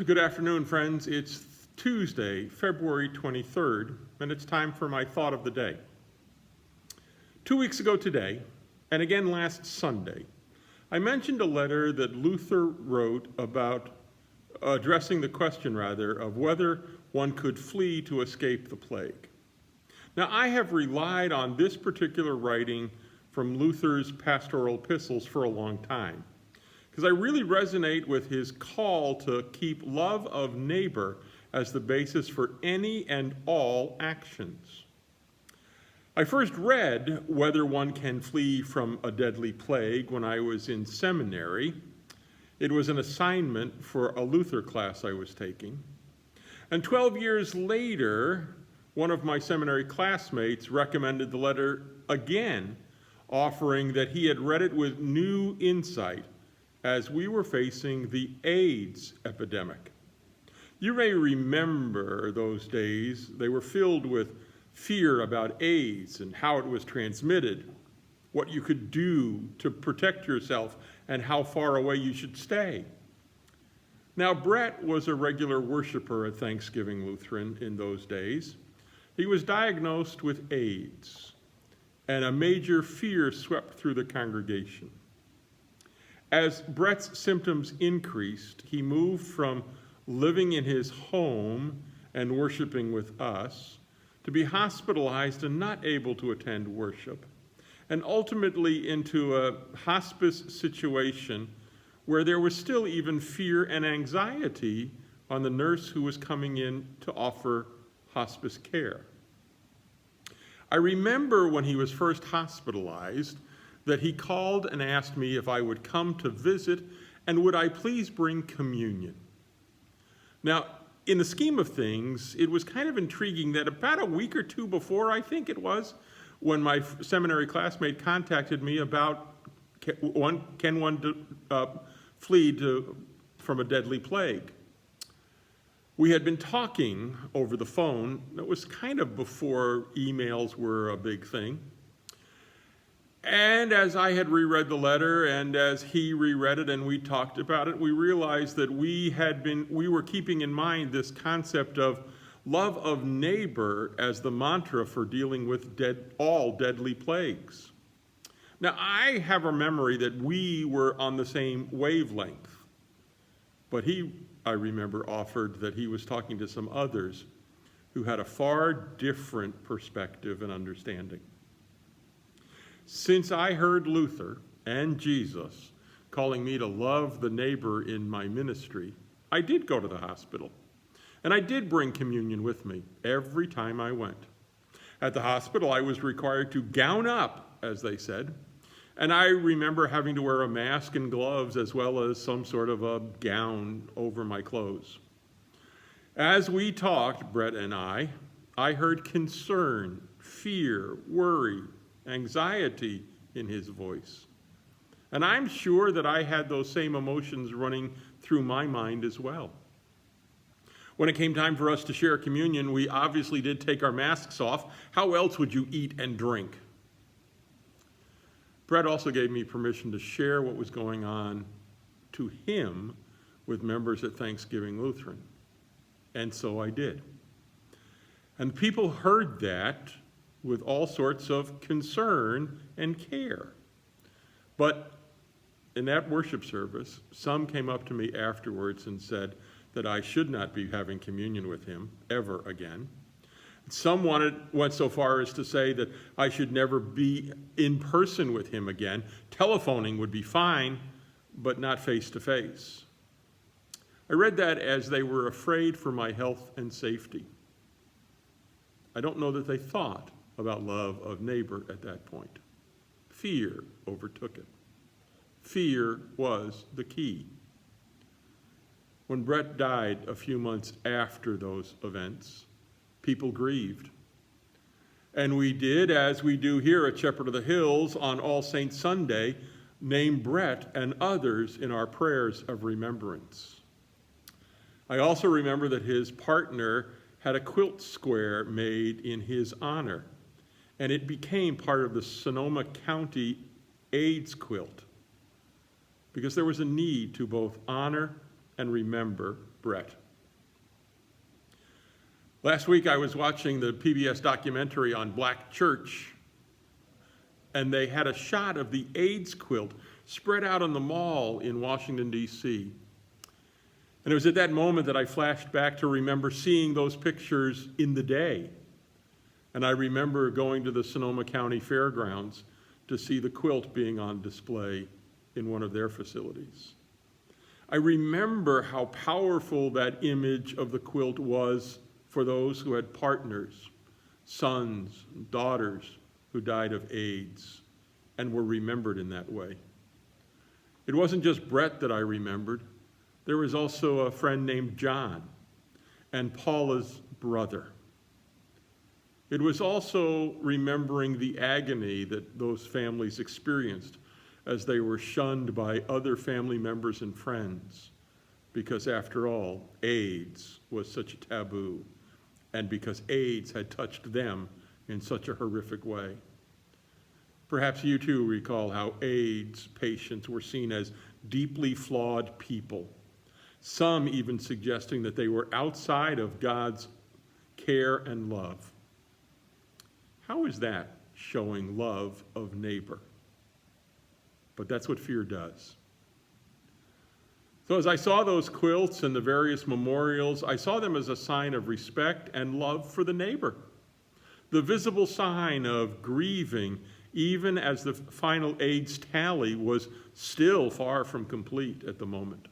Good afternoon, friends. It's Tuesday, February 23rd, and it's time for my thought of the day. 2 weeks ago today, and again last Sunday, I mentioned a letter that Luther wrote about addressing the question, of whether one could flee to escape the plague. Now, I have relied on this particular writing from Luther's pastoral epistles for a long time, because I really resonate with his call to keep love of neighbor as the basis for any and all actions. I first read Whether One Can Flee from a Deadly Plague when I was in seminary. It was an assignment for a Luther class I was taking. And 12 years later, one of my seminary classmates recommended the letter again, offering that he had read it with new insight as we were facing the AIDS epidemic. You may remember those days. They were filled with fear about AIDS and how it was transmitted, what you could do to protect yourself, and how far away you should stay. Now, Brett was a regular worshiper at Thanksgiving Lutheran in those days. He was diagnosed with AIDS, and a major fear swept through the congregation. As Brett's symptoms increased, he moved from living in his home and worshiping with us to be hospitalized and not able to attend worship, and ultimately into a hospice situation where there was still even fear and anxiety on the nurse who was coming in to offer hospice care. I remember when he was first hospitalized that he called and asked me if I would come to visit and would I please bring communion. Now, in the scheme of things, it was kind of intriguing that about a week or two before, I think it was, when my seminary classmate contacted me about can one flee from a deadly plague. We had been talking over the phone. It was kind of before emails were a big thing. And as I had reread the letter and as he reread it and we talked about it, we realized that we were keeping in mind this concept of love of neighbor as the mantra for dealing with all deadly plagues. Now, I have a memory that we were on the same wavelength, but he, I remember, offered that he was talking to some others who had a far different perspective and understanding. Since I heard Luther and Jesus calling me to love the neighbor in my ministry, I did go to the hospital. And I did bring communion with me every time I went. At the hospital, I was required to gown up, as they said. And I remember having to wear a mask and gloves as well as some sort of a gown over my clothes. As we talked, Brett and I heard concern, fear, worry, anxiety in his voice. And I'm sure that I had those same emotions running through my mind as well. When it came time for us to share communion, we obviously did take our masks off. How else would you eat and drink? Brett also gave me permission to share what was going on to him with members at Thanksgiving Lutheran. And so I did. And people heard that with all sorts of concern and care. But in that worship service, some came up to me afterwards and said that I should not be having communion with him ever again. Some went so far as to say that I should never be in person with him again. Telephoning would be fine, but not face to face. I read that as they were afraid for my health and safety. I don't know that they thought about love of neighbor at that point. Fear overtook it. Fear was the key. When Brett died a few months after those events, people grieved. And we did, as we do here at Shepherd of the Hills on All Saints Sunday, name Brett and others in our prayers of remembrance. I also remember that his partner had a quilt square made in his honor, and it became part of the Sonoma County AIDS quilt because there was a need to both honor and remember Brett. Last week I was watching the PBS documentary on Black Church, and they had a shot of the AIDS quilt spread out on the mall in Washington, D.C. And it was at that moment that I flashed back to remember seeing those pictures in the day. And I remember going to the Sonoma County Fairgrounds to see the quilt being on display in one of their facilities. I remember how powerful that image of the quilt was for those who had partners, sons, daughters who died of AIDS and were remembered in that way. It wasn't just Brett that I remembered. There was also a friend named John and Paula's brother. It was also remembering the agony that those families experienced as they were shunned by other family members and friends, because after all, AIDS was such a taboo, and because AIDS had touched them in such a horrific way. Perhaps you too recall how AIDS patients were seen as deeply flawed people, some even suggesting that they were outside of God's care and love. How is that showing love of neighbor? But that's what fear does. So as I saw those quilts and the various memorials, I saw them as a sign of respect and love for the neighbor, the visible sign of grieving, even as the final AIDS tally was still far from complete at the moment.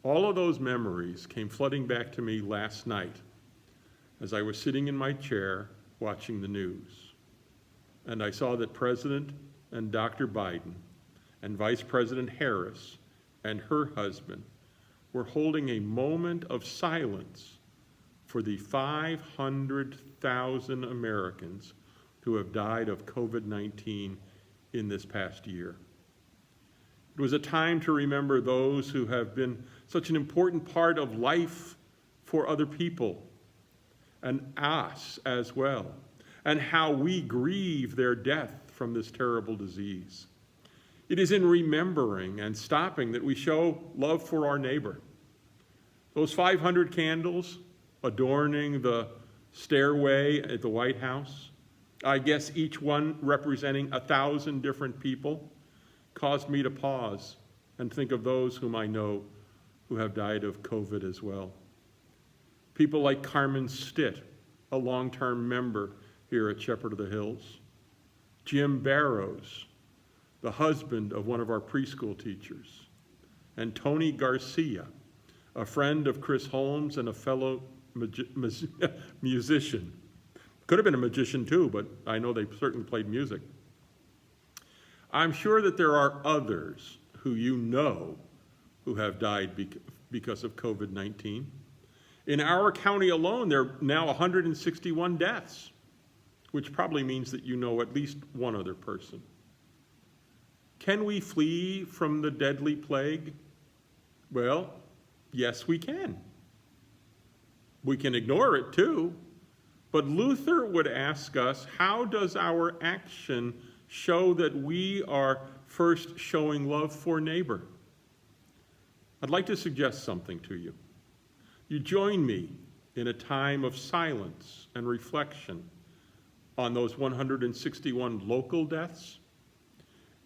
All of those memories came flooding back to me last night as I was sitting in my chair watching the news. And I saw that President and Dr. Biden and Vice President Harris and her husband were holding a moment of silence for the 500,000 Americans who have died of COVID-19 in this past year. It was a time to remember those who have been such an important part of life for other people and us as well, and how we grieve their death from this terrible disease. It is in remembering and stopping that we show love for our neighbor. Those 500 candles adorning the stairway at the White House, I guess each one representing 1,000 different people, caused me to pause and think of those whom I know who have died of COVID as well. People like Carmen Stitt, a long-term member here at Shepherd of the Hills. Jim Barrows, the husband of one of our preschool teachers. And Tony Garcia, a friend of Chris Holmes and a fellow musician. Could have been a magician too, but I know they certainly played music. I'm sure that there are others who you know who have died because of COVID-19. In our county alone, there are now 161 deaths, which probably means that you know at least one other person. Can we flee from the deadly plague? Well, yes, we can. We can ignore it too, but Luther would ask us, how does our action show that we are first showing love for neighbor? I'd like to suggest something to you. You join me in a time of silence and reflection on those 161 local deaths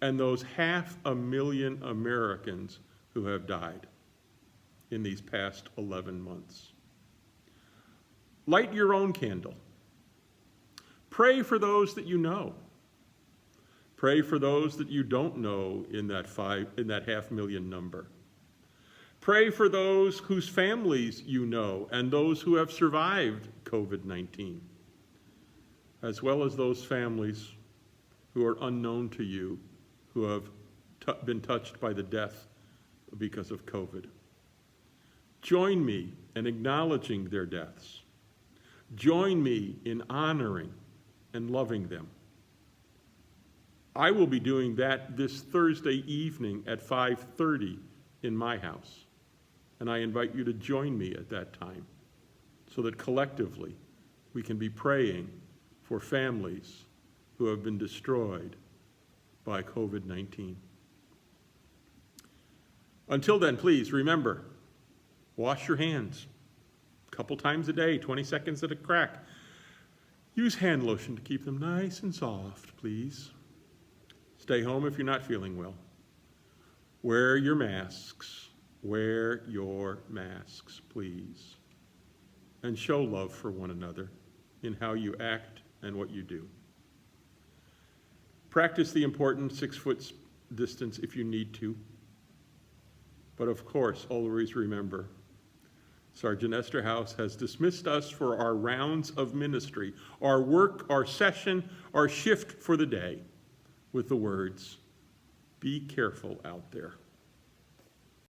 and those 500,000 Americans who have died in these past 11 months. Light your own candle. Pray for those that you know. Pray for those that you don't know in that 500,000 number. Pray for those whose families you know and those who have survived COVID-19, as well as those families who are unknown to you, who have been touched by the death because of COVID. Join me in acknowledging their deaths. Join me in honoring and loving them. I will be doing that this Thursday evening at 5:30 in my house. And I invite you to join me at that time so that collectively we can be praying for families who have been destroyed by COVID-19. Until then, please remember, wash your hands a couple times a day, 20 seconds at a crack. Use hand lotion to keep them nice and soft, please. Stay home if you're not feeling well. Wear your masks. Wear your masks, please. And show love for one another in how you act and what you do. Practice the important 6-foot distance if you need to. But of course, always remember, Sergeant Esterhaus has dismissed us for our rounds of ministry, our work, our session, our shift for the day, with the words, "Be careful out there."